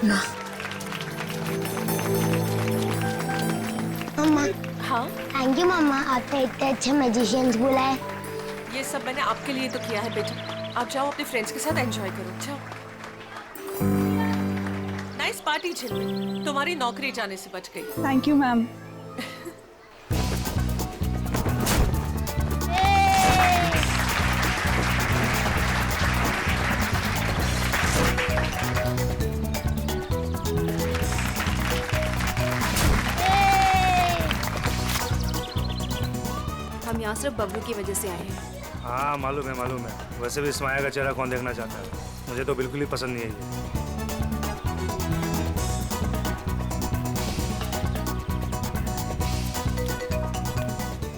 माँ। मम्मा। हाँ, thank you मम्मा, आपने इतने अच्छे मैजिशियंस बुलाए। ये सब मैंने आपके लिए तो किया है बेटा। आप जाओ अपने फ्रेंड्स के साथ एंजॉय करो। जाओ। नाइस पार्टी झिलमिल, तुम्हारी नौकरी जाने से बच गई। Thank you ma'am. हम यहाँ सिर्फ बबलू की वजह से आए हैं। हाँ मालूम है। वैसे भी स्माया का चेहरा कौन देखना चाहता है? मुझे तो बिल्कुल ही पसंद नहीं है ये।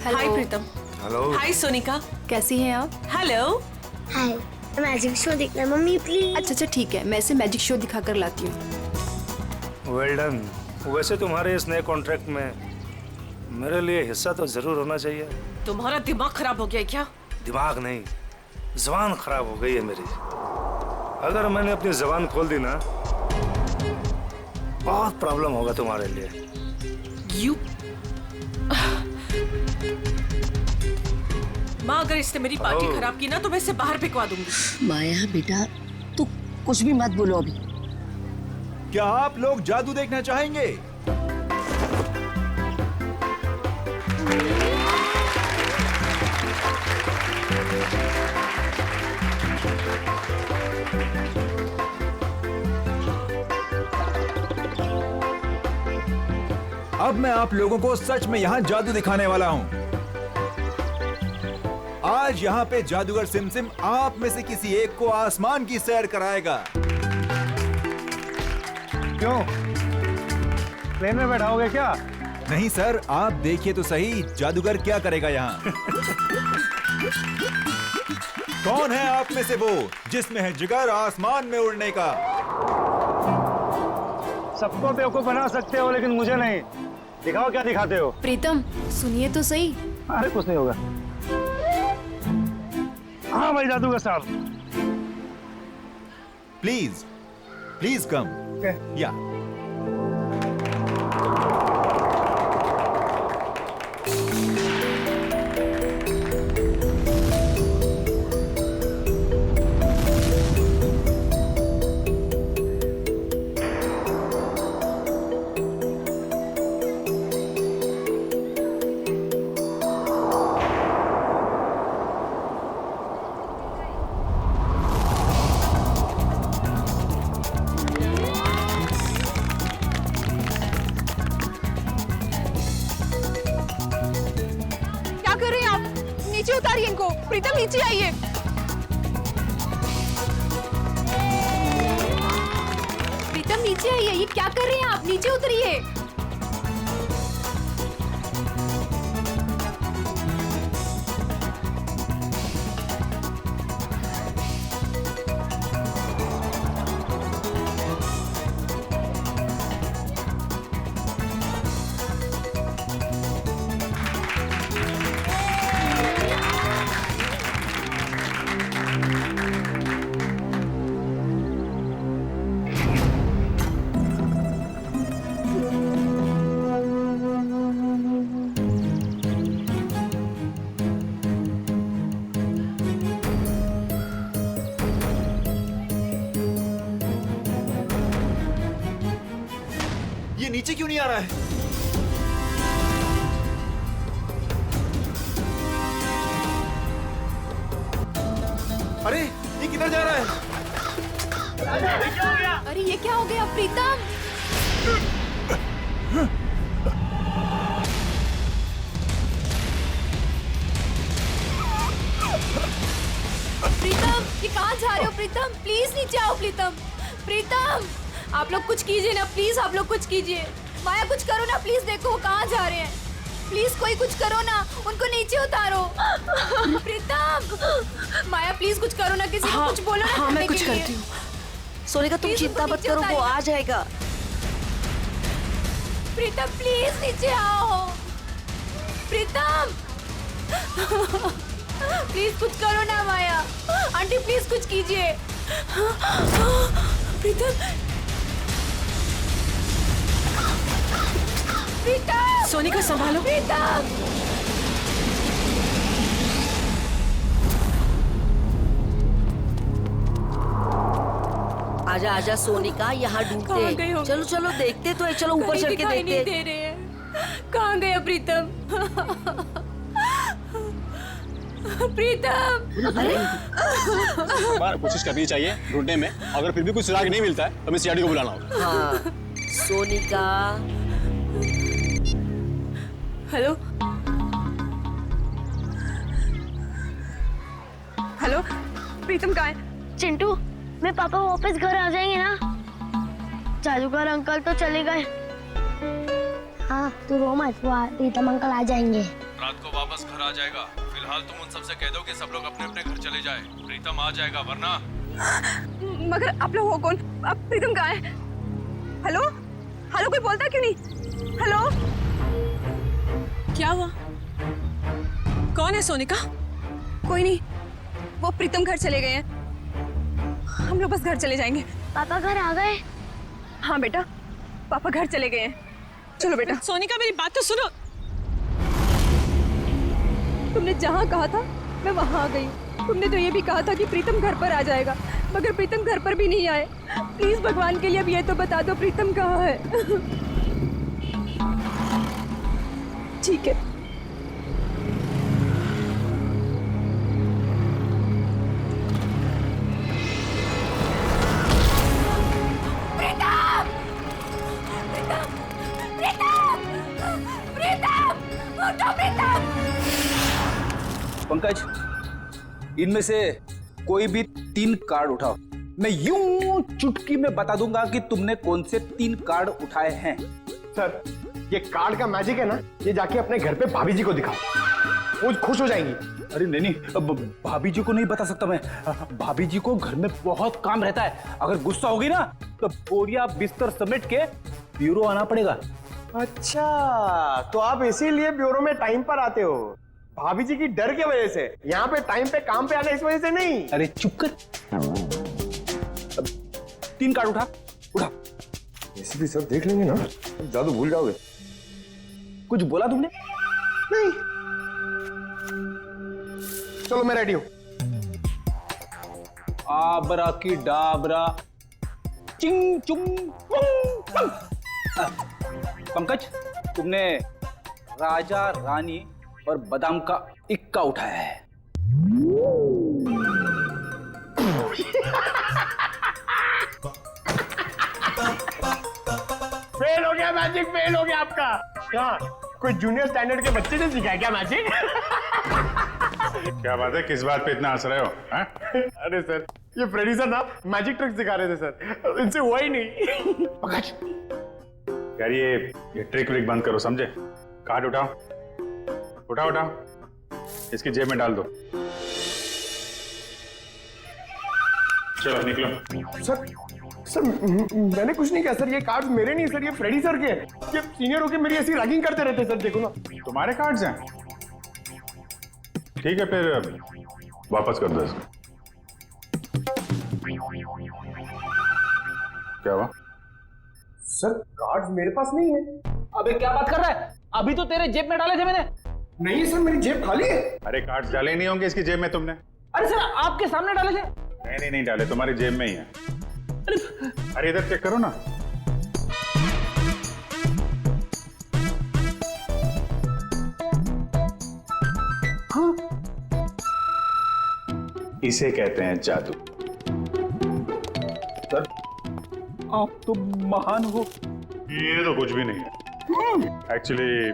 हाय प्रीतम। हेलो। हाय सोनिका। कैसी हैं आप? हेलो। हाय, मैजिक शो देखना है मम्मी प्लीज। अच्छा ठीक है, मैं इसे मैजिक शो दिखा कर लाती हूँ। Well done. वैसे तुम्हारे इस नए कॉन्ट्रैक्ट में मेरे लिए हिस्सा तो जरूर होना चाहिए। तुम्हारा दिमाग खराब हो गया है क्या? दिमाग नहीं, जुबान खराब हो गई है मेरी। अगर मैंने अपनी जुबान खोल दी ना, बहुत प्रॉब्लम होगा तुम्हारे लिए। यू माँ, अगर इसने मेरी पार्टी खराब की ना तो मैं इसे बाहर फेंकवा दूंगी। माया बेटा, तू कुछ भी मत बोलो अभी। क्या आप लोग जादू देखना चाहेंगे? अब मैं आप लोगों को सच में यहाँ जादू दिखाने वाला हूँ। आज यहाँ पे जादूगर सिमसिम आप में से किसी एक को आसमान की सैर कराएगा। क्यों? प्लेन में बैठाओगे क्या? नहीं सर, आप देखिए तो सही जादूगर क्या करेगा यहाँ। कौन है आप में से वो जिसमें है जिगर आसमान में उड़ने का? सबको बेवकूफ बना सकते हो लेकिन मुझे नहीं। दिखाओ क्या दिखाते हो। प्रीतम सुनिए तो सही। अरे कुछ नहीं होगा। हाँ भाई जादूगर साहब। Please come. या नीचे उतारिए इनको। प्रीतम नीचे आइए। प्रीतम नीचे आइए, ये क्या कर रहे हैं आप? नीचे उतरिए। ये नीचे क्यों नहीं आ रहा है? अरे ये किधर जा रहा है? अरे ये क्या हो गया प्रीतम? प्रीतम ये कहाँ जा रहे हो? प्रीतम प्लीज नीचे आओ। प्रीतम आप लोग कुछ कीजिए ना प्लीज। आप लोग कुछ कीजिए। माया कुछ करो ना प्लीज। देखो वो कहाँ जा रहे हैं। प्लीज कोई कुछ करो ना, उनको नीचे उतारो। प्रीतम माया प्लीज कुछ करो ना, किसी को कुछ बोलो ना। हाँ मैं कुछ करती हूँ। सोनिका तुम चिंता मत करो, वो आ जाएगा। प्रीतम प्लीज नीचे आओ। प्रीतम प्लीज कुछ करो ना माया। आंटी प्लीज कुछ कीजिए। प्रीतम सोनिका संभालो। प्रीतम आजा आजा सोनिका, यहाँ कहाँ गए ढूंढते। हो? चलो चलो देखते तो है, चलो ऊपर चढ़ के दिखाई नहीं देखते। दे रहे हैं। कहाँ गया प्रीतम? प्रीतम अरे बार कोशिश करनी चाहिए ढूंढने में, अगर फिर भी कुछ सुराग नहीं मिलता है तो हमें सीआईडी को बुलाना होगा। हाँ सोनिका। हेलो हेलो, प्रीतम कहाँ है? चिंटू, मैं पापा वापस घर आ जाएंगे ना? जादूगर अंकल तो चले गए। हाँ तू रो मत, प्रीतम अंकल आ जाएंगे। रात को वापस घर आ जाएगा। फिलहाल तुम उन सबसे कह दो कि सब लोग अपने अपने घर चले जाए। प्रीतम आ जाएगा, वरना मगर आप लोग हो कौन? अब प्रीतम कहाँ है? हेलो हेलो, कोई बोलता क्यों नहीं? हेलो, क्या हुआ? कौन है सोनिका? कोई नहीं, वो प्रीतम घर चले गए हैं। हम लोग बस घर चले जाएंगे। पापा घर आ गए? हाँ बेटा, पापा घर चले गए हैं। चलो बेटा। सोनिका मेरी बात तो सुनो। तुमने जहाँ कहा था मैं वहाँ आ गई। तुमने तो ये भी कहा था कि प्रीतम घर पर आ जाएगा, मगर प्रीतम घर पर भी नहीं आए। प्लीज भगवान के लिए अब ये तो बता दो प्रीतम कहाँ है। ठीक है। पंकज, इनमें से कोई भी 3 कार्ड उठाओ। मैं यूं चुटकी में बता दूंगा कि तुमने कौन से 3 कार्ड उठाए हैं। सर, ये कार्ड का मैजिक है ना, ये जाके अपने घर पे भाभी जी को दिखाओ, वो खुश हो जाएंगी। अरे नहीं नहीं, अब भाभी जी को नहीं बता सकता मैं। भाभी जी को घर में बहुत काम रहता है। अगर गुस्सा होगी ना तो बोरिया बिस्तर समेट के ब्यूरो आना पड़ेगा। अच्छा, तो आप इसीलिए ब्यूरो में टाइम पर आते हो, भाभी जी की डर की वजह से। यहाँ पे टाइम पे काम पे आना इस वजह से नहीं। अरे चुप कर। 3 कार्ड उठा उठा। ऐसे भी सब देख लेंगे ना, जादू भूल जाओगे। कुछ बोला तुमने? नहीं। चलो मैं रेडी हूं। आबरा की डाबरा चिंग चुंग पुंग। पंकज, तुमने राजा रानी और बादाम का इक्का उठाया है। फेल हो गया मैजिक, फेल हो गया आपका। क्या कोई जूनियर स्टैंडर्ड के बच्चे ने सिखाया क्या मैजिक? क्या बात है, किस बात पे इतना हंस रहे हो? अरे सर, ये फ्रेडी सर ना मैजिक ट्रिक सिखा रहे थे सर, इनसे हुआ ही नहीं। पंकज यार, ये ट्रिक व्रिक बंद करो, समझे? कार्ड उठाओ उठाओ उठाओ, इसकी जेब में डाल दो। चलो निकलो। सर मैंने कुछ नहीं किया सर, ये कार्ड्स मेरे नहीं सर, ये फ्रेडी सर के। ये सीनियर होके मेरी ऐसी रैगिंग करते रहते सर, देखो ना। तुम्हारे कार्ड्स हैं? ठीक है, फिर वापस कर दो इसको। क्या हुआ? सर कार्ड्स मेरे पास नहीं है। अबे क्या बात कर रहा है? अभी तो तेरे जेब में डाले थे मैंने। नहीं सर, मेरी जेब खाली है। अरे कार्ड्स डाले नहीं होंगे इसकी जेब में तुमने? अरे सर, आपके सामने डाले थे। नहीं डाले, तुम्हारी जेब में ही है। अरे इधर चेक करो ना। हाँ? इसे कहते हैं जादू। सर, आप तो महान हो। ये तो कुछ भी नहीं है। एक्चुअली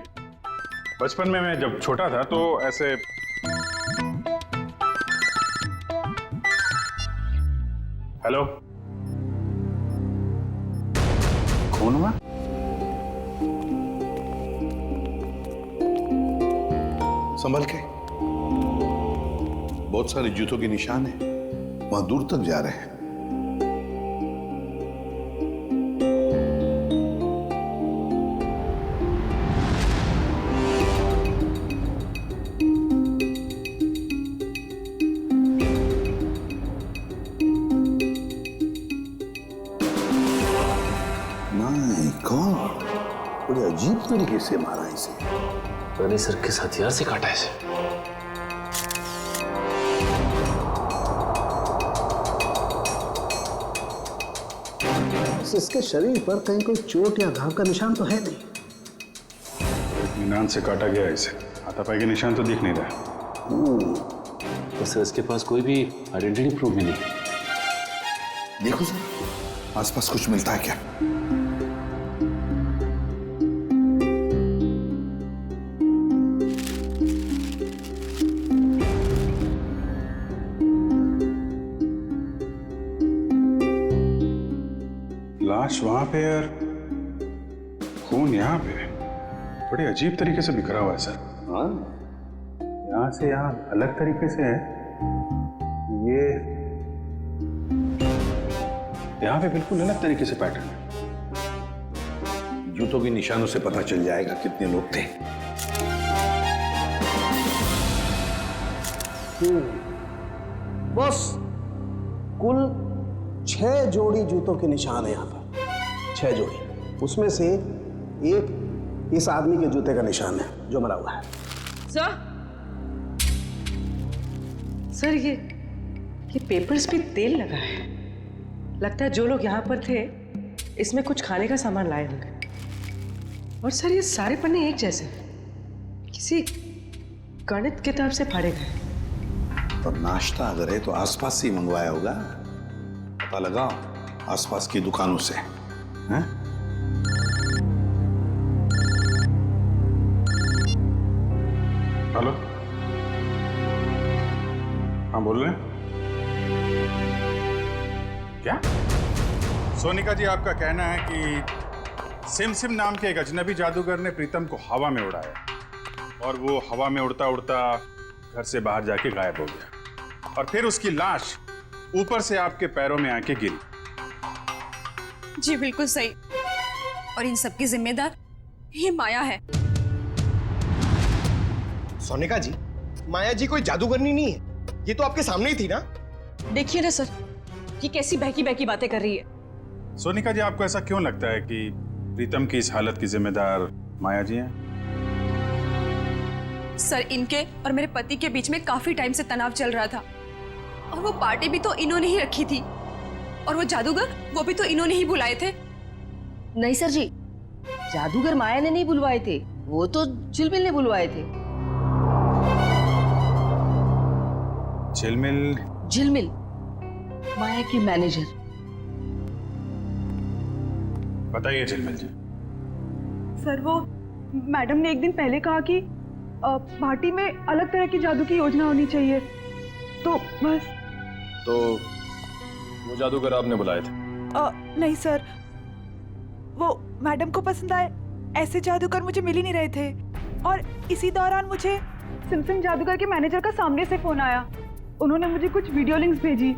बचपन में मैं जब छोटा था तो ऐसे हेलो, कौन हुआ? संभल के, बहुत सारे जूतों के निशान हैं, वहां दूर तक जा रहे हैं। माय गॉड, बड़े अजीब तरीके से मारा इसे। मैंने सर किस हथियार से काटा इसे? इसके शरीर पर कहीं कोई चोट या घाव का निशान तो है नहीं। इत्मीनान से काटा गया इसे, हाथापाई के निशान तो दिख नहीं रहा। तो सर इसके पास कोई भी आइडेंटिटी प्रूफ भी नहीं। देखो सर, आसपास कुछ मिलता है क्या? लाश वहां पे और खून यहाँ पे, बड़े अजीब तरीके से बिखरा हुआ है सर। हाँ, यहाँ से यहाँ अलग तरीके से है, ये यहाँ पे बिल्कुल अलग तरीके से पैटर्न है। जूतों के निशानों से पता चल जाएगा कितने लोग थे। बस कुल 6 जोड़ी जूतों के निशान है यहाँ पर, 6 जोड़ी। उसमें से एक इस आदमी के जूते का निशान है जो मरा हुआ है। सर ये पेपर्स पे तेल लगा है। लगता है जो लोग यहाँ पर थे इसमें कुछ खाने का सामान लाए होंगे। और सर ये सारे पन्ने एक जैसे किसी गणित किताब से फाड़े गए। तो नाश्ता अगर है तो आसपास से ही मंगवाया होगा। पता लगाओ आसपास की दुकानों से। हैं? हेलो, हाँ बोल रहे हैं? क्या? सोनिका जी, आपका कहना है कि सिम सिम नाम के एक अजनबी जादूगर ने प्रीतम को हवा में उड़ाया और वो हवा में उड़ता उड़ता घर से बाहर जाके गायब हो गया और फिर उसकी लाश ऊपर से आपके पैरों में आके गिरी। जी बिल्कुल सही। और इन सब की जिम्मेदार ये माया है। सोनिका जी, माया जी कोई जादूगरनी नहीं है, ये तो आपके सामने ही थी ना। देखिए ना सर, ये कैसी बहकी बहकी बातें कर रही है। सोनिका जी, आपको ऐसा क्यों लगता है कि प्रीतम की इस हालत की जिम्मेदार माया जी हैं? सर, इनके और मेरे पति के बीच में काफी टाइम से तनाव चल रहा था और वो पार्टी भी तो इन्होंने ही रखी थी और वो जादूगर वो भी तो इन्होंने ही बुलाए थे। नहीं सर जी, जादूगर माया ने नहीं बुलवाए थे, वो तो झिलमिल ने बुलवाए थे। झिलमिल? झिलमिल माया की मैनेजर। बताइए झिलमिल जी। सर, वो मैडम ने एक दिन पहले कहा कि पार्टी में अलग तरह की जादू की योजना होनी चाहिए, तो बस। तो वो जादूगर आपने बुलाए थे? नहीं सर, वो मैडम को पसंद आए ऐसे जादूगर मुझे मिल ही नहीं रहे थे। और इसी दौरान मुझे सिमसिम जादूगर के मैनेजर का सामने से फोन आया। उन्होंने मुझे कुछ वीडियो लिंक्स भेजी,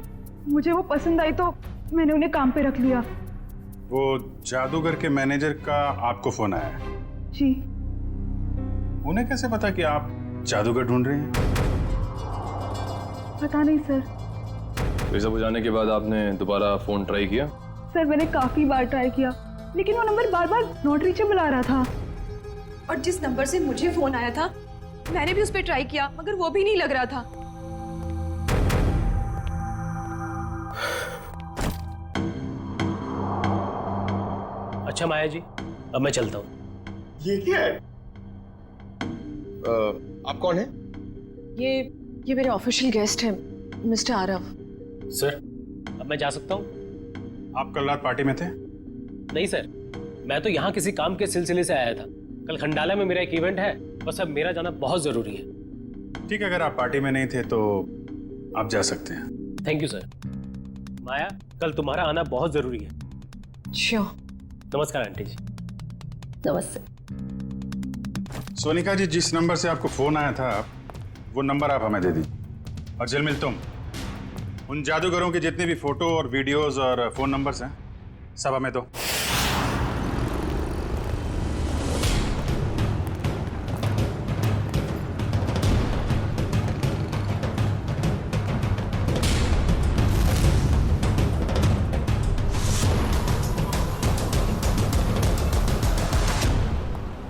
मुझे वो पसंद आई तो मैंने उन्हें काम पे रख लिया। वो जादूगर के मैनेजर का आपको फोन आया है? जी। उन्हें कैसे पता कि आप जादूगर ढूंढ रहे हैं? पता नहीं सर। ये सब हो जाने के बाद आपने दोबारा फोन ट्राई किया? सर, मैंने काफी बार ट्राई किया, लेकिन वो नंबर बार बार नॉट रीचेबल आ रहा था। और जिस नंबर से मुझे फोन आया था मैंने भी उस पर ट्राई किया, मगर वो भी नहीं लग रहा था। अच्छा माया जी, अब मैं चलता हूँ। ये क्या है? आप कौन है? ये मेरे ऑफिशियल गेस्ट हैं, मिस्टर आरव। सर, अब मैं जा सकता हूँ? आप कल रात पार्टी में थे? नहीं सर, मैं तो यहाँ किसी काम के सिलसिले से आया था। कल खंडाला में मेरा एक इवेंट है, बस अब मेरा जाना बहुत जरूरी है। ठीक है, अगर आप पार्टी में नहीं थे तो आप जा सकते हैं। Thank you sir. माया, कल तुम्हारा आना बहुत जरूरी है। श्योर। नमस्कार आंटी जी। नमस्ते। सोनिका जी, जिस नंबर से आपको फोन आया था वो नंबर आप हमें दे दीजिए। और झिलमिल, तुम उन जादूगरों के जितने भी फोटो और वीडियोस और फोन नंबर्स हैं सब हमें दो।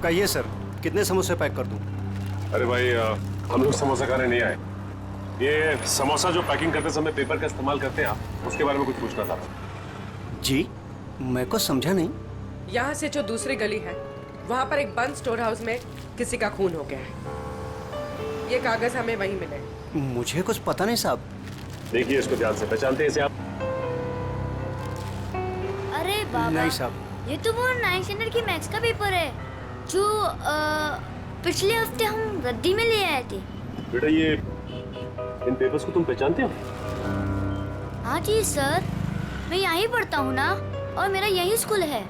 कहिए सर, कितने समोसे पैक कर दूं? अरे भाई हम लोग समोसा खाने नहीं आए। ये समोसा जो पैकिंग करते समय पेपर का इस्तेमाल करते हैं आप, उसके बारे में कुछ पूछना था। जी, मैं को समझा नहीं। यहाँ से जो दूसरी गली है, वहाँ पर एक बंद स्टोर हाउस में किसी का खून हो गया है। ये कागज हमें वहीं मिले। मुझे कुछ पता नहीं साहब। देखिए इसको ध्यान से, पहचानते हैं इसे आप? अरे बाबा, नहीं साहब। ये तो वो 9th स्टैंडर्ड की मैथ्स का पेपर है जो पिछले हफ्ते हम रद्दी में ले आए थे। बेटा ये इन पेपर्स को तुम पहचानते हो? हाँ जी सर, मैं यहीं पढ़ता हूँ ना, और मेरा यही स्कूल है।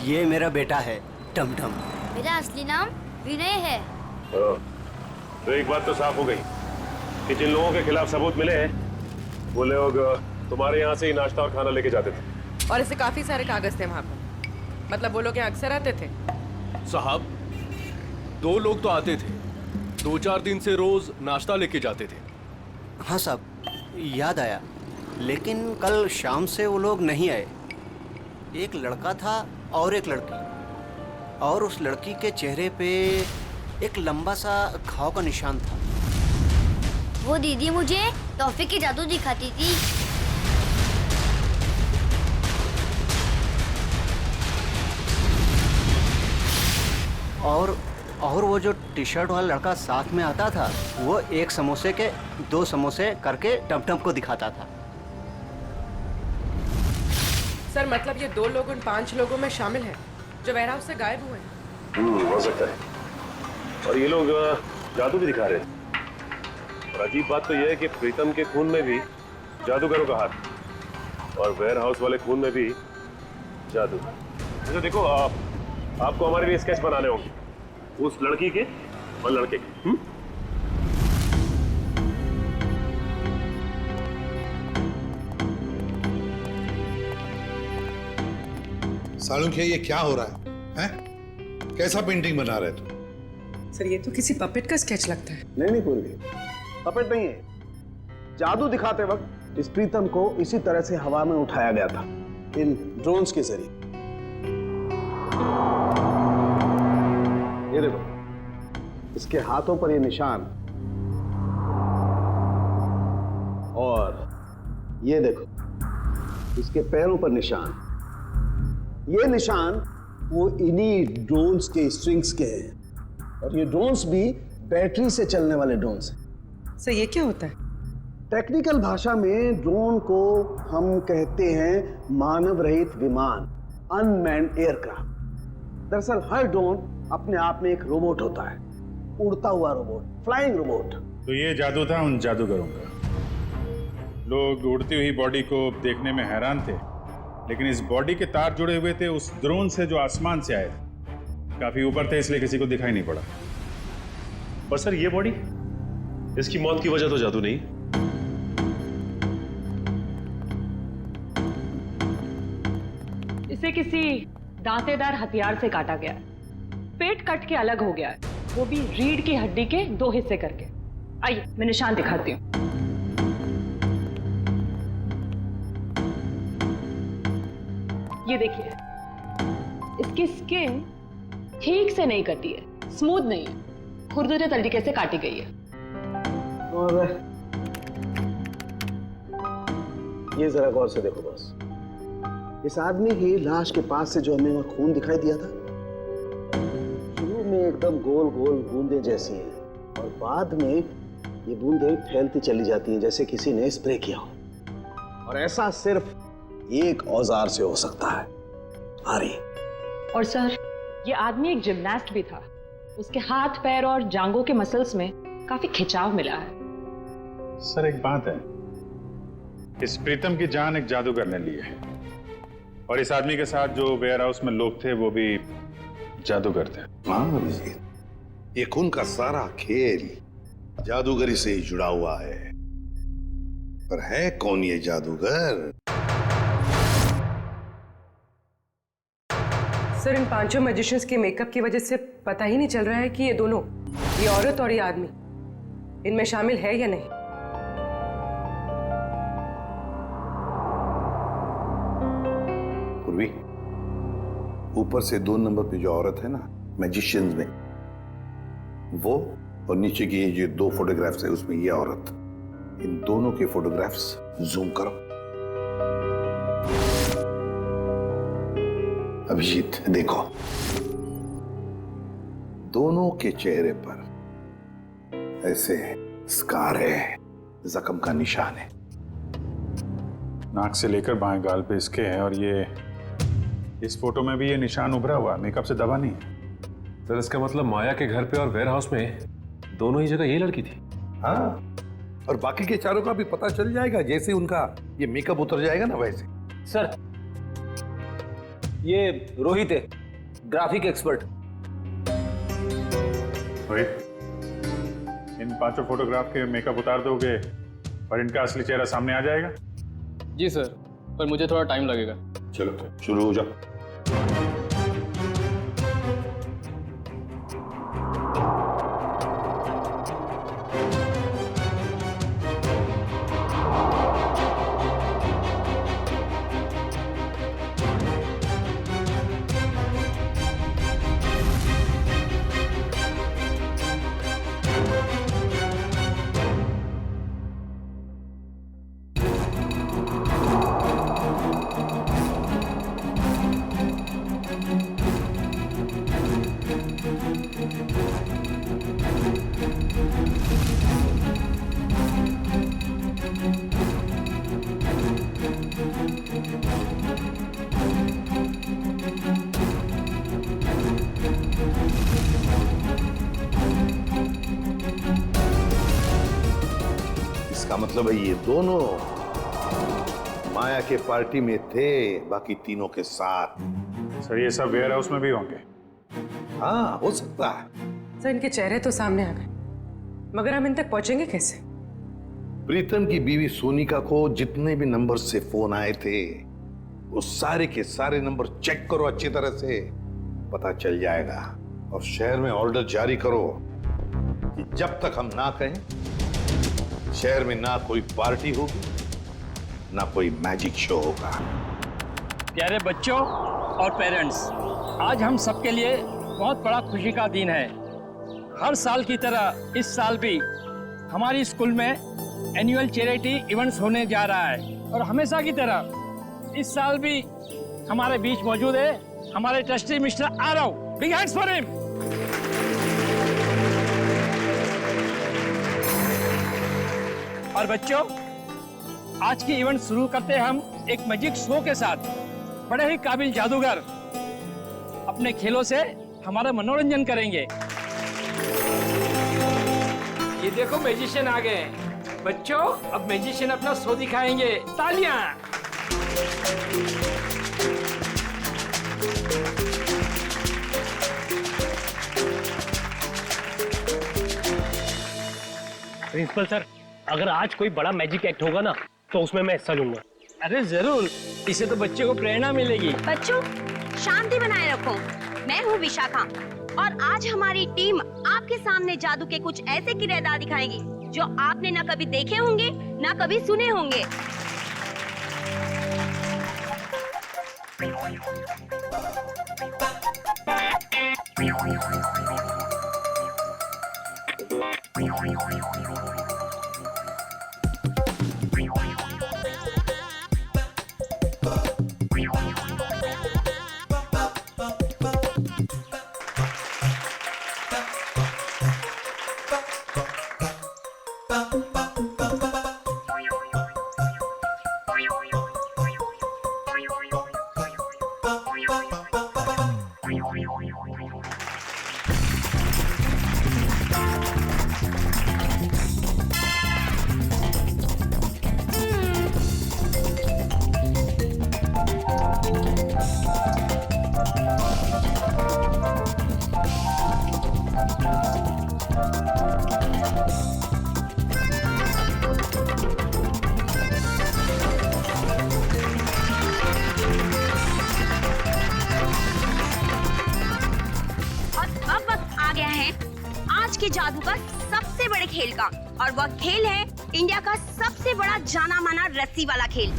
ये मेरा बेटा है, टमटम। मेरा असली नाम विनय है। तो एक बात तो साफ हो गई कि जिन लोगों के खिलाफ सबूत मिले हैं वो लोग तुम्हारे यहाँ से ही नाश्ता और खाना लेके जाते थे। और ऐसे काफी सारे कागज थे वहाँ पर। मतलब वो लोग यहाँ अक्सर आते थे? साहब, 2 लोग तो आते थे, 2-4 दिन से रोज नाश्ता लेके जाते थे। हाँ साहब, याद आया, लेकिन कल शाम से वो लोग नहीं आए। एक लड़का था और एक लड़की, और उस लड़की के चेहरे पे एक लंबा सा घाव का निशान था। वो दीदी मुझे टॉफी की जादू दिखाती थी। और वो जो टी शर्ट वाला लड़का साथ में आता था, वो एक समोसे के 2 समोसे करके टमटम को दिखाता था। सर मतलब ये 2 लोग उन 5 लोगों में शामिल हैं जो वेयरहाउस से गायब हुए हैं। हो सकता है। और ये लोग जादू भी दिखा रहे हैं। और अजीब बात तो यह है कि प्रीतम के खून में भी जादूगरों का हाथ, और वेयरहाउस वाले खून में भी जादू। तो देखो आपको हमारे लिए स्केच बनाने होंगे, उस लड़की के और लड़के के। सालुंखे, ये क्या हो रहा है? हैं? कैसा पेंटिंग बना रहे तुम? सर ये तो किसी पपेट का स्केच लगता है। नहीं पूर्वी, पपेट नहीं है। जादू दिखाते वक्त इस प्रीतम को इसी तरह से हवा में उठाया गया था, इन ड्रोन्स के जरिए। ये देखो, इसके हाथों पर ये निशान, और ये देखो इसके पैरों पर निशान। ये निशान वो इन्हीं ड्रोन्स के स्ट्रिंग्स के हैं, और ये ड्रोन्स भी बैटरी से चलने वाले ड्रोन्स हैं। सर ये क्या होता है? टेक्निकल भाषा में ड्रोन को हम कहते हैं मानव रहित विमान, अनमैन्ड एयरक्राफ्ट। दरअसल हर ड्रोन अपने आप में एक रोबोट होता है, उड़ता हुआ रोबोट, फ्लाइंग रोबोट। तो ये जादू था उन जादूगरों का। लोग उड़ती हुई बॉडी को देखने में हैरान थे, लेकिन इस बॉडी के तार जुड़े हुए थे उस ड्रोन से जो आसमान से आए थे। काफी ऊपर थे, इसलिए किसी को दिखाई नहीं पड़ा। पर सर ये बॉडी, इसकी मौत की वजह तो जादू नहीं। इसे किसी दांतेदार हथियार से काटा गया है। पेट कट के अलग हो गया है, वो भी रीढ़ की हड्डी के 2 हिस्से करके। आइए मैं निशान दिखाती हूँ। ये देखिए, इसकी स्किन ठीक से नहीं कटी है, स्मूथ नहीं है, खुरदुरे तरीके से काटी गई है। और ये जरा गौर से देखो बॉस, इस आदमी की लाश के पास से जो हमें वहां खून दिखाई दिया था, शुरू में एकदम गोल गोल बूंदे जैसी है, और बाद में ये बूंदें फैलती चली जाती हैं जैसे किसी ने स्प्रे किया हो। और ऐसा सिर्फ एक औजार से हो सकता है, आरी। और सर ये आदमी एक जिम्नास्ट भी था, उसके हाथ पैर और जांघों के मसल्स में काफी खिंचाव मिला है। सर एक बात है, इस प्रीतम की जान एक जादूगर ने ली है, और इस आदमी के साथ जो वेयर हाउस में लोग थे वो भी जादूगर थे। हाँ, ये खून का सारा खेल जादूगरी से ही जुड़ा हुआ है। पर है कौन ये जादूगर? सर इन 5 मैजिशियंस के मेकअप की वजह से पता ही नहीं चल रहा है कि ये दोनों, ये औरत और ये आदमी, इनमें शामिल है या नहीं। पूर्वी, ऊपर से 2 नंबर पे जो औरत है ना, मैजिशियंस में वो, और नीचे की ये 2 फोटोग्राफ्स है उसमें ये औरत, इन दोनों के फोटोग्राफ्स जूम करो। अभिजीत देखो, दोनों के चेहरे पर ऐसे स्कार है, जख्म का निशान है। नाक से लेकर बाएं गाल पे इसके है, और ये इस फोटो में भी ये निशान उभरा हुआ, मेकअप से दबा नहीं है। सर इसका मतलब माया के घर पे और वेयर हाउस में दोनों ही जगह ये लड़की थी। हाँ, और बाकी के चारों का भी पता चल जाएगा जैसे उनका ये मेकअप उतर जाएगा ना वैसे। सर ये रोहित है, ग्राफिक एक्सपर्ट। रोहित, इन 5 फोटोग्राफ के मेकअप उतार दोगे और इनका असली चेहरा सामने आ जाएगा? जी सर, पर मुझे थोड़ा टाइम लगेगा। चलो शुरू हो जाओ। इसका मतलब है ये दोनों माया के पार्टी में थे, बाकी तीनों के साथ। सर ये सब वेयर हाउस में भी होंगे? हाँ हो सकता है। सर इनके चेहरे तो सामने आ गए, मगर हम इन तक पहुंचेंगे कैसे? प्रीतम की बीवी सोनिका को जितने भी नंबर से फोन आए थे वो सारे के सारे नंबर चेक करो अच्छी तरह से, पता चल जाएगा। और शहर में ऑर्डर जारी करो कि जब तक हम ना कहें शहर में ना कोई पार्टी होगी ना कोई मैजिक शो होगा। प्यारे बच्चों और पेरेंट्स, आज हम सबके लिए बहुत बड़ा खुशी का दिन है। हर साल की तरह इस साल भी हमारी स्कूल में एनुअल चैरिटी इवेंट्स होने जा रहा है, और हमेशा की तरह इस साल भी हमारे बीच मौजूद है हमारे trustee mister Aarav. Big hands for him. और बच्चों, आज की इवेंट शुरू करते हैं हम एक मैजिक शो के साथ। बड़े ही काबिल जादूगर अपने खेलों से हमारा मनोरंजन करेंगे। ये देखो मैजिशियन आ गए। बच्चों अब मैजिशियन अपना शो दिखाएंगे। तालियां। प्रिंसिपल सर, अगर आज कोई बड़ा मैजिक एक्ट होगा ना तो उसमें मैं हिस्सा लूंगा। अरे जरूर, इससे तो बच्चे को प्रेरणा मिलेगी। बच्चों शांति बनाए रखो। मैं हूँ विशाखा और आज हमारी टीम आपके सामने जादू के कुछ ऐसे किरदार दिखाएगी जो आपने ना कभी देखे होंगे ना कभी सुने होंगे। जादू का सबसे बड़े खेल का, और वह खेल है इंडिया का सबसे बड़ा जाना माना रस्सी वाला खेल।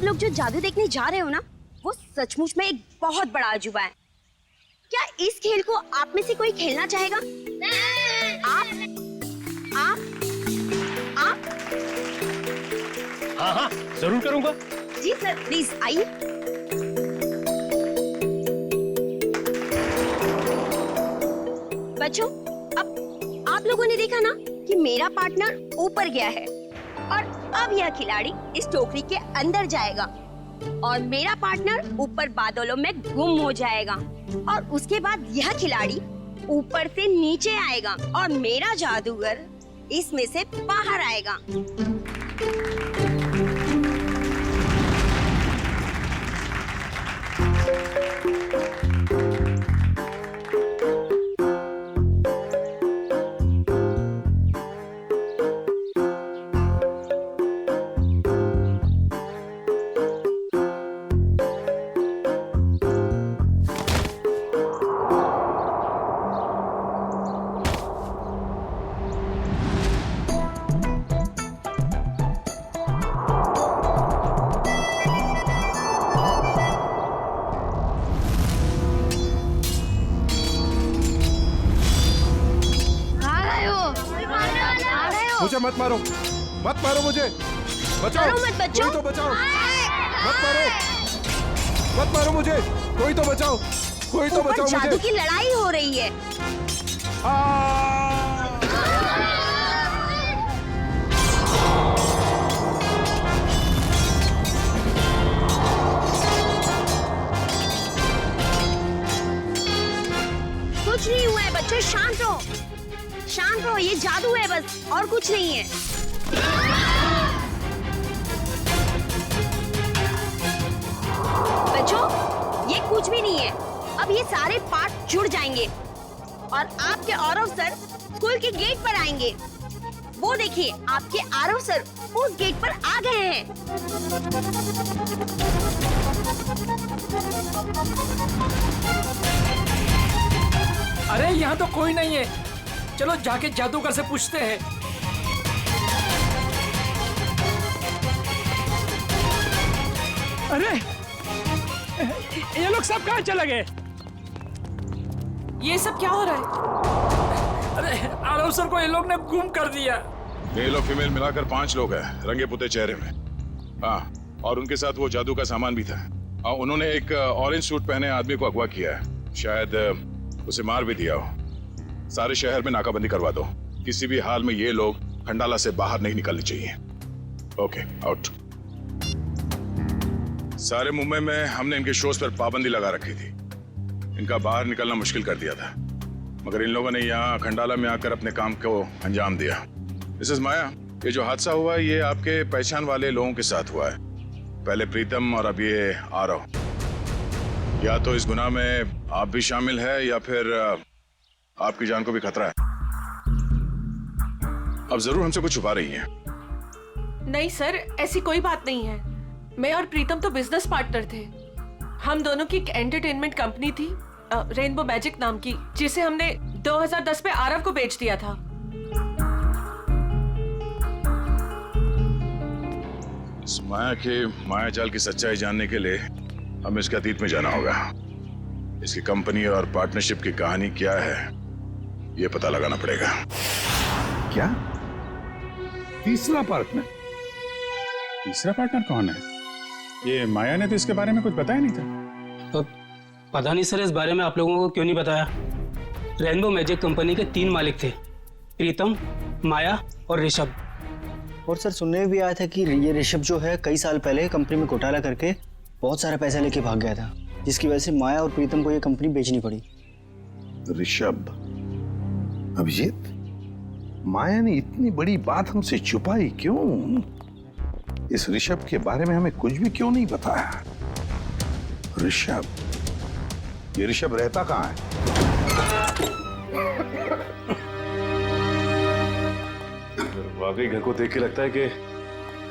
सब लोग जो जादू देखने जा रहे हो ना, वो सचमुच में एक बहुत बड़ा अजूबा है। क्या इस खेल को आप में से कोई खेलना चाहेगा? आप? हाँ हाँ जरूर करूंगा। जी सर, प्लीज आइए। बच्चों, अब आप लोगों ने देखा ना कि मेरा पार्टनर ऊपर गया है और अब यह खिलाड़ी इस टोकरी के अंदर जाएगा और मेरा पार्टनर ऊपर बादलों में गुम हो जाएगा और उसके बाद यह खिलाड़ी ऊपर से नीचे आएगा और मेरा जादूगर इसमें से बाहर आएगा। मुझे मत मारो, मत मारो मुझे, बचाओ। डरो मत बच्चों। कोई तो बचाओ, मत मारो, मत मारो मुझे, कोई तो बचाओ, कोई तो ऊपर बचाओ मुझे। जादू की लड़ाई हो रही है। कुछ नहीं हुआ है बच्चों, शांत रहो, शांत रहो, ये जादू है बस, और कुछ नहीं है। बच्चों, ये कुछ भी नहीं है, अब ये सारे पार्ट जुड़ जाएंगे और आपके आरव सर स्कूल के गेट पर आएंगे। वो देखिए, आपके आरव सर उस गेट पर आ गए हैं। अरे यहाँ तो कोई नहीं है, चलो जाके जादूगर से पूछते हैं। अरे ये लोग सब कहाँ चले गए? ये सब क्या हो रहा है? अरे आरव सर को ये लोग ने गुम कर दिया। मेल और फीमेल मिलाकर 5 लोग हैं, रंगे पुते चेहरे में। हाँ, और उनके साथ वो जादू का सामान भी था। हाँ, उन्होंने एक ऑरेंज सूट पहने आदमी को अगवा किया है, शायद उसे मार भी दिया हो। सारे शहर में नाकाबंदी करवा दो, किसी भी हाल में ये लोग खंडाला से बाहर नहीं निकलने चाहिए। Okay, out. सारे मुंबई में हमने इनके शोज पर पाबंदी लगा रखी थी, इनका बाहर निकलना मुश्किल कर दिया था, मगर इन लोगों ने यहाँ खंडाला में आकर अपने काम को अंजाम दिया। मिसेस माया, ये जो हादसा हुआ है ये आपके पहचान वाले लोगों के साथ हुआ है, पहले प्रीतम और अब ये आरव। या तो इस गुनाह में आप भी शामिल है या फिर आपकी जान को भी खतरा है। अब जरूर हमसे कुछ छुपा रही है। नहीं सर, ऐसी कोई बात नहीं है। मैं और प्रीतम तो बिजनेस पार्टनर थे। हम दोनों की एक एंटरटेनमेंट कंपनी थी, रेनबो मैजिक नाम की, जिसे हमने 2010 में आरव को बेच दिया था। इस माया के मायाजाल की सच्चाई जानने के लिए हमें इसके अतीत में जाना होगा। इसकी कंपनी और पार्टनरशिप की कहानी क्या है ये पता लगाना पड़ेगा। क्या? तीसरा पार्टनर? तीसरा पार्टनर कौन है? ये माया ने तो इसके बारे में कुछ बताया नहीं था। तो पता नहीं सर, इस बारे में आप लोगों को क्यों नहीं बताया। रेनबो मैजिक कंपनी के 3 मालिक थे, प्रीतम, माया और ऋषभ। और सर सुनने में भी आया था कि ये ऋषभ जो है कई साल पहले कंपनी में घोटाला करके बहुत सारा पैसा लेके भाग गया था, जिसकी वजह से माया और प्रीतम को ये कंपनी बेचनी पड़ी। ऋषभ, अभिजीत, माया ने इतनी बड़ी बात हमसे छुपाई क्यों? इस ऋषभ के बारे में हमें कुछ भी क्यों नहीं बताया? ऋषभ, ये ऋषभ रहता कहाँ है? वाकई घर को देख के लगता है कि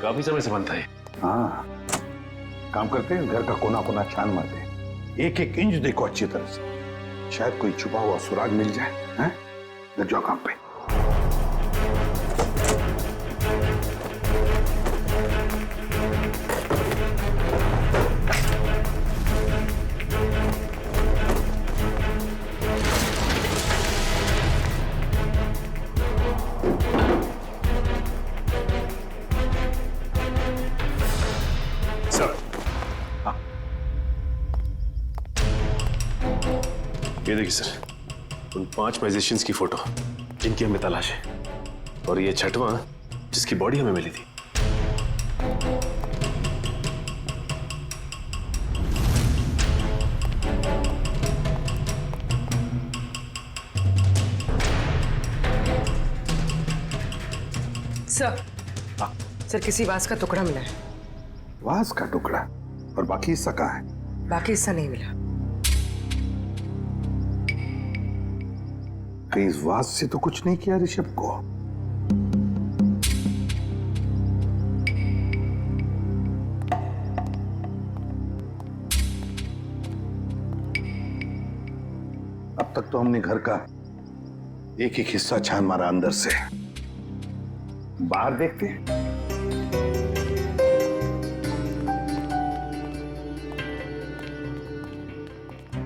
काफी समय से बनता है। हाँ, काम करते हैं, घर का कोना कोना छान मारते हैं, एक एक इंच देखो अच्छी तरह से, शायद कोई छुपा हुआ सुराग मिल जाए। हैं? लग जाओ काम पे। ये देखिए सर, उन 5 मैजिशियंस की फोटो जिनकी हमें तलाश है, और ये 6वां जिसकी बॉडी हमें मिली थी। सर, सर किसी वास का टुकड़ा मिला है। वास का टुकड़ा? और बाकी हिस्सा कहाँ है? बाकी हिस्सा नहीं मिला। कहीं इस वास से तो कुछ नहीं किया ऋषभ को? अब तक तो हमने घर का एक एक हिस्सा छान मारा अंदर से। बाहर देखते हैं।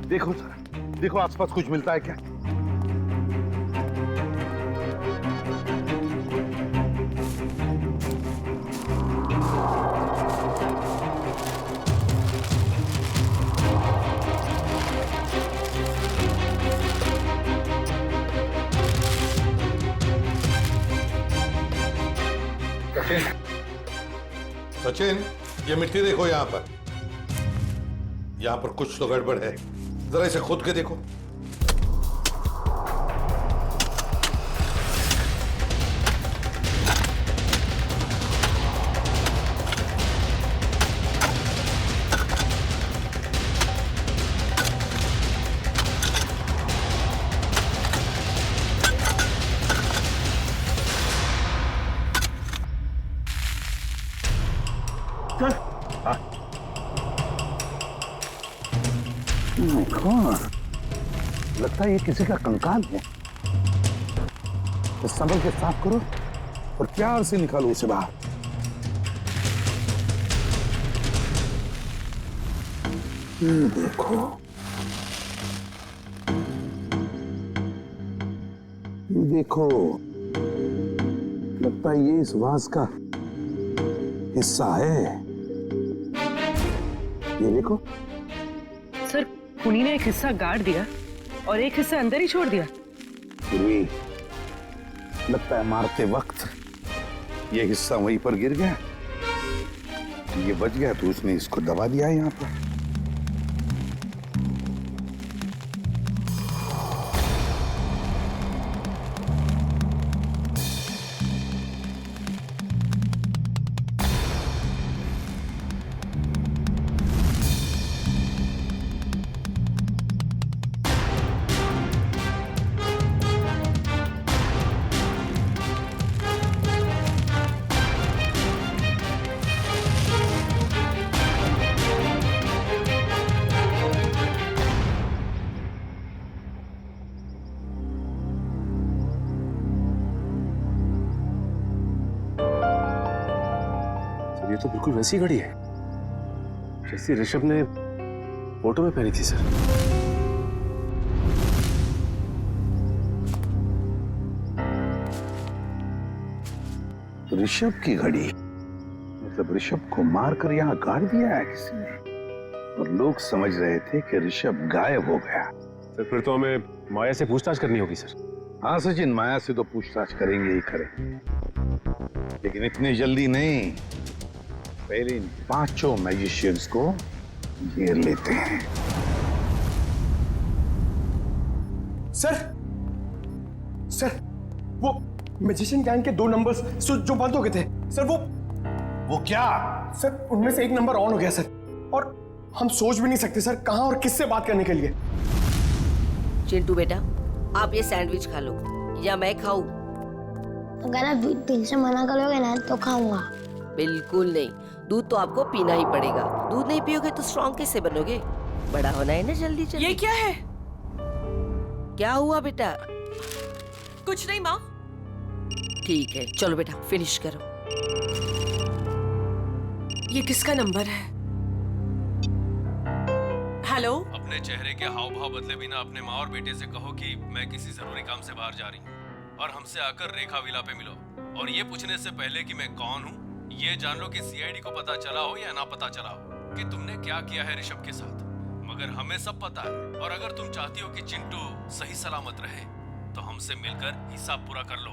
देखो सर, देखो आसपास कुछ मिलता है क्या? सचिन, ये मिट्टी देखो यहाँ पर। यहाँ पर कुछ तो गड़बड़ है, जरा इसे खोद के देखो। लगता है ये किसी का कंकाल है। तो संभल के साफ करो और प्यार से निकालो उसे बाहर। देखो, ये देखो, लगता है ये इस वास का हिस्सा है। ये देखो सर, खूनी ने एक हिस्सा गाड़ दिया और एक हिस्सा अंदर ही छोड़ दिया। लगता है मारते वक्त ये हिस्सा वहीं पर गिर गया, ये बच गया तो उसने इसको दबा दिया यहाँ पर। ये तो बिल्कुल वैसी घड़ी है जैसी ऋषभ ने फोटो में पहनी थी सर। ऋषभ की घड़ी? मतलब ऋषभ को मारकर यहाँ गाड़ दिया है किसी ने, और लोग समझ रहे थे कि ऋषभ गायब हो गया। सर फिर तो हमें माया से पूछताछ करनी होगी सर। हाँ सचिन, माया से तो पूछताछ करेंगे ही करेंगे, लेकिन इतनी जल्दी नहीं। पहले इन 5 मैजिशियंस को घेर लेते हैं। सर वो मैजिशियन गैंग के 2 नंबर्स जो बंद हो गए थे सर, वो क्या? सर उनमें से एक नंबर ऑन हो गया सर, और हम सोच भी नहीं सकते सर कहां और किससे बात करने के लिए। चिंटू बेटा, आप ये सैंडविच खा लो या मैं खाऊं? अगर आप दिल से मना करोगे ना तो खाऊंगा। बिल्कुल नहीं, दूध तो आपको पीना ही पड़ेगा। दूध नहीं पियोगे तो स्ट्रॉन्ग कैसे बनोगे? बड़ा होना है ना जल्दी जल्दी। ये क्या है? क्या हुआ बेटा? कुछ नहीं माँ। ठीक है, चलो बेटा फिनिश करो। ये किसका नंबर है? हेलो? अपने चेहरे के हाव भाव बदले बिना अपने माँ और बेटे से कहो कि मैं किसी जरूरी काम से बाहर जा रही हूँ और हमसे आकर रेखा विला पे मिलो। और ये पूछने से पहले कि मैं कौन हूँ, ये जान लो कि सीआईडी को पता चला हो या ना पता चला हो कि तुमने क्या किया है ऋषभ के साथ। मगर हमें सब पता है, और अगर तुम चाहती हो कि चिंटू सही सलामत रहे तो हमसे मिलकर हिसाब पूरा कर लो।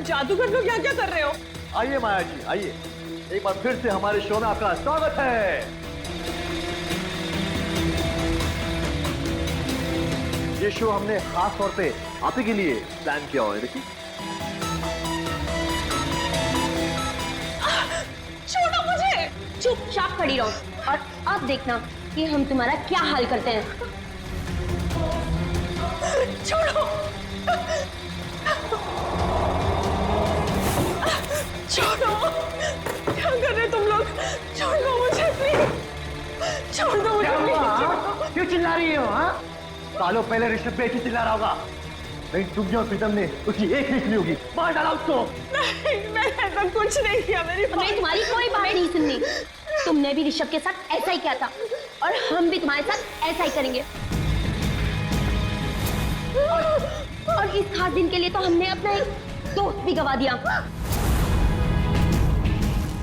जादूगर लोग यहाँ क्या कर रहे हो? आइए माया जी, आइए। एक बार फिर से हमारे शो में आपका स्वागत है। ये शो हमने खास तौर पे आप ही के लिए प्लान किया हुआ है। देखिए, छोड़ो मुझे। चुपचाप खड़ी रहो और अब देखना कि हम तुम्हारा क्या हाल करते हैं। छोड़ो, छोड़ो, क्या कर रहे तुम लोग? छोड़ दो मुझे प्लीज, छोड़ दो मुझे प्लीज। क्यों चिल्ला रही हो? हाँ, सालों पहले ऋषभ पे ऐसे चिल्ला रहा होगा। नहीं, तुम और प्रीतम ने उसकी एक नहीं सुनी होगी। मार डाला उसको। नहीं, मैंने ऐसा कुछ नहीं किया। मेरी हमें तुम्हारी कोई बात नहीं सुननी। तुमने भी ऋषभ के साथ ऐसा ही किया था और हम भी तुम्हारे साथ ऐसा ही करेंगे। और इस खास दिन के लिए तो हमने अपना एक दोस्त भी गवा दिया।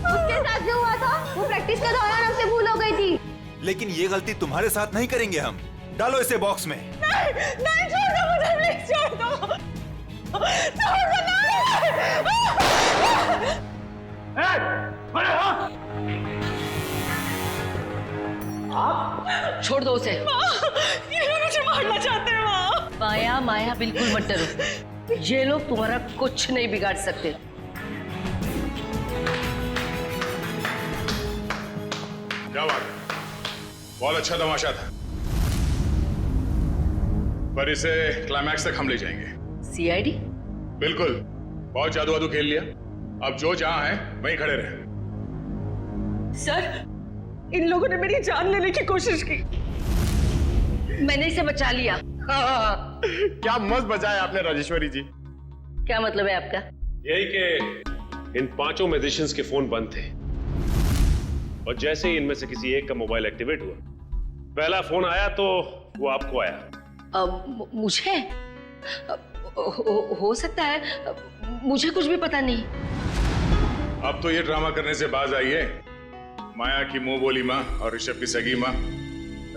उसके साथ जो हुआ था वो प्रैक्टिस के दौरान हमसे भूल हो गई थी। लेकिन ये गलती तुम्हारे साथ नहीं करेंगे हम। डालो इसे बॉक्स में। नहीं, नहीं, छोड़ दो मुझे प्लीज, छोड़ दो, छोड़ दो। आप छोड़ दो उसे। ये लोग मुझे मारना चाहते हैं। माँ, माया, माया बिल्कुल मत डरो। ये लोग तुम्हारा कुछ नहीं बिगाड़ सकते। क्या बात, बहुत अच्छा तमाशा था, पर इसे क्लाइमैक्स तक हम ले जाएंगे। सीआईडी? बिल्कुल, बहुत जादू वादू खेल लिया। अब जो जहां है वहीं खड़े रहे। सर, इन लोगों ने मेरी जान लेने की कोशिश की। मैंने इसे बचा लिया। क्या मस्त बचाया आपने राजेश्वरी जी। क्या मतलब है आपका? यही कि इन पांचों मैजिशियंस के फोन बंद थे और जैसे ही इनमें से किसी एक का मोबाइल एक्टिवेट हुआ, पहला फोन आया तो वो आपको आया। मुझे हो सकता है, मुझे कुछ भी पता नहीं। अब तो ये ड्रामा करने से बाज आइए। माया की मुंह बोली माँ और ऋषभ की सगी माँ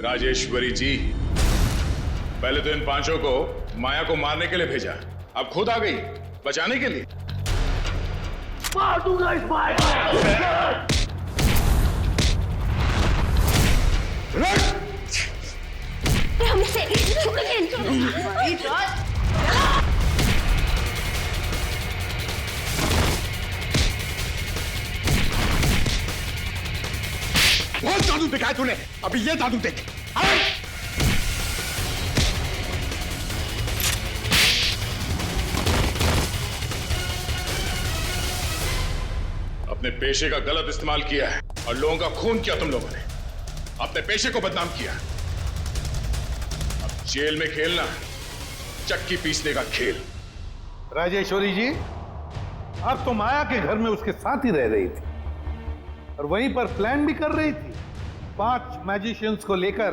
राजेश्वरी जी, पहले तो इन पांचों को माया को मारने के लिए भेजा, अब खुद आ गई बचाने के लिए। मार दूंगा इस माया। हमसे बहुत जादू दिखाया तूने, अभी ये जादू देख। अपने पेशे का गलत इस्तेमाल किया है और लोगों का खून किया। तुम लोगों ने अपने पेशे को बदनाम किया। अब जेल में खेलना चक्की पीसने का खेल। राजेश्वरी जी, आप तो माया के घर में उसके साथ ही रह रही थी और वहीं पर प्लान भी कर रही थी 5 मैजिशियंस को लेकर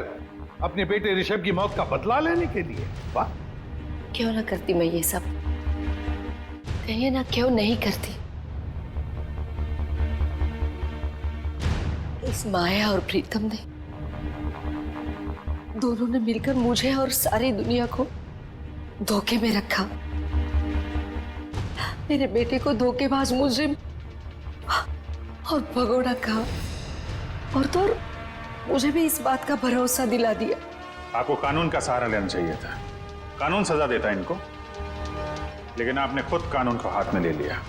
अपने बेटे ऋषभ की मौत का बदला लेने के लिए। वाह, क्यों ना करती मैं ये सब, कहिए ना क्यों नहीं करती। इस माया और प्रीतम ने दोनों ने मिलकर मुझे और सारी दुनिया को धोखे में रखा। मेरे बेटे को धोखेबाज मुजरिम और भगोड़ा कहा और तो और मुझे भी इस बात का भरोसा दिला दिया। आपको कानून का सहारा लेना चाहिए था। कानून सजा देता इनको, लेकिन आपने खुद कानून को हाथ में ले लिया।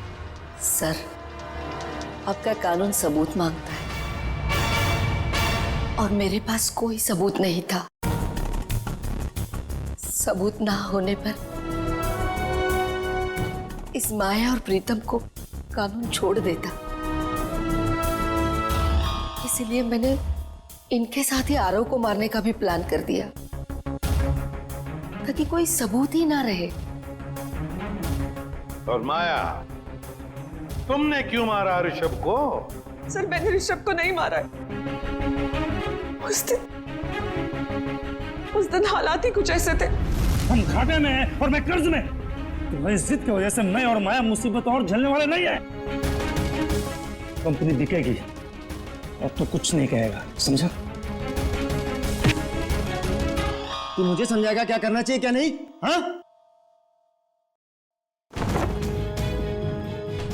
सर, आपका कानून सबूत मांगता है और मेरे पास कोई सबूत नहीं था। सबूत ना होने पर इस माया और प्रीतम को कानून छोड़ देता। इसलिए मैंने इनके साथ ही आरव को मारने का भी प्लान कर दिया। था कि कोई सबूत ही ना रहे। और माया, तुमने क्यों मारा ऋषभ को? सर मैंने ऋषभ को नहीं मारा है। उस दिन हालात ही कुछ ऐसे थे। हम घाटे में हैं और मैं कर्ज में। तुम्हारी जिद की वजह से मैं और माया मुसीबत और झेलने वाले नहीं है। कंपनी बिकेगी, अब तो कुछ नहीं कहेगा, समझा? तू मुझे समझाएगा क्या करना चाहिए क्या नहीं? हाँ?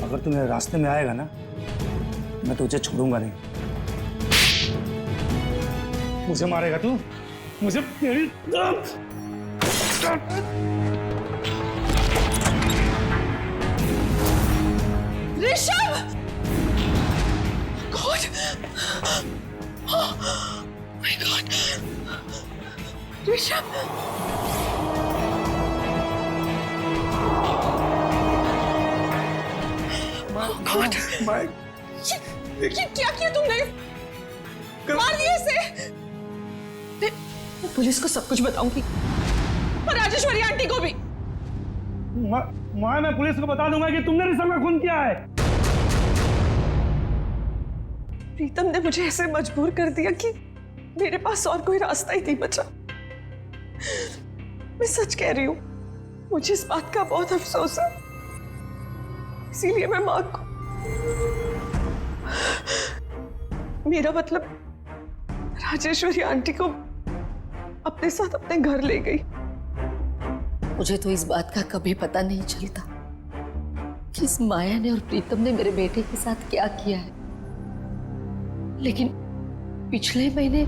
अगर तू मेरे रास्ते में आएगा ना, मैं तुझे छोड़ूंगा नहीं। मुझे मारेगा तू? मुझे तेरी Rishabh! God! Oh my God! Rishabh! God! ये क्या किया तुमने? मार दिया इसे! मैं पुलिस को सब कुछ बताऊंगी और राजेश्वरी आंटी को भी। मैं पुलिस को बता दूंगा कि तुमने ऋषभ का खून किया है। प्रीतम ने मुझे ऐसे मजबूर कर दिया कि मेरे पास और कोई रास्ता ही नहीं बचा। मैं सच कह रही हूं, मुझे इस बात का बहुत अफसोस है। इसीलिए मैं मां को, मेरा मतलब राजेश्वरी आंटी को अपने साथ अपने घर ले गई। मुझे तो इस बात का कभी पता नहीं चलता कि इस माया ने और प्रीतम ने मेरे बेटे के साथ क्या किया है। लेकिन पिछले महीने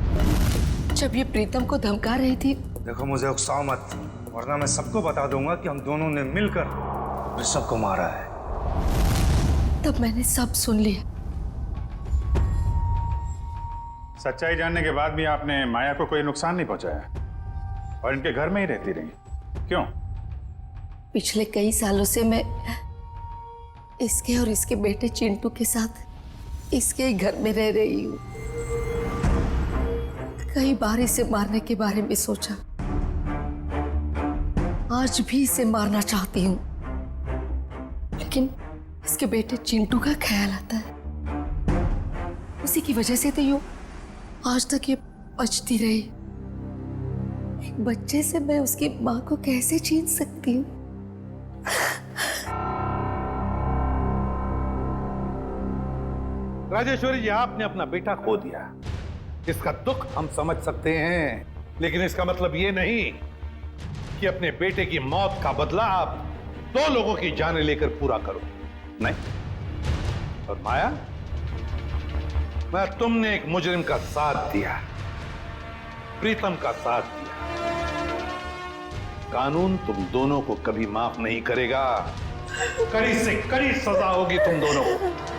जब ये प्रीतम को धमका रही थी। देखो मुझे उकसाओ मत, वरना मैं सबको बता दूंगा कि हम दोनों ने मिलकर ऋषभ को मारा है। तब मैंने सब सुन लिया। सच्चाई जानने के बाद भी आपने माया को कोई नुकसान नहीं पहुंचाया और इनके घर में ही रहती रही, क्यों? पिछले कई सालों से मैं इसके और इसके बेटे चिंटू के साथ इसके ही घर में रह रही हूँ। कई बार इसे मारने के बारे में सोचा, आज भी इसे मारना चाहती हूँ, लेकिन इसके बेटे चिंटू का ख्याल आता है। उसी की वजह से तो यूं आज तक ये बचती रही। एक बच्चे से मैं उसकी माँ को कैसे छीन सकती हूँ? राजेश्वरी जी, आपने अपना बेटा खो दिया, इसका दुख हम समझ सकते हैं, लेकिन इसका मतलब ये नहीं कि अपने बेटे की मौत का बदला आप 2 लोगों की जानें लेकर पूरा करो। नहीं। और माया, मैं तुमने एक मुजरिम का साथ दिया, प्रीतम का साथ दिया। कानून तुम दोनों को कभी माफ नहीं करेगा। कड़ी से कड़ी सजा होगी तुम दोनों को।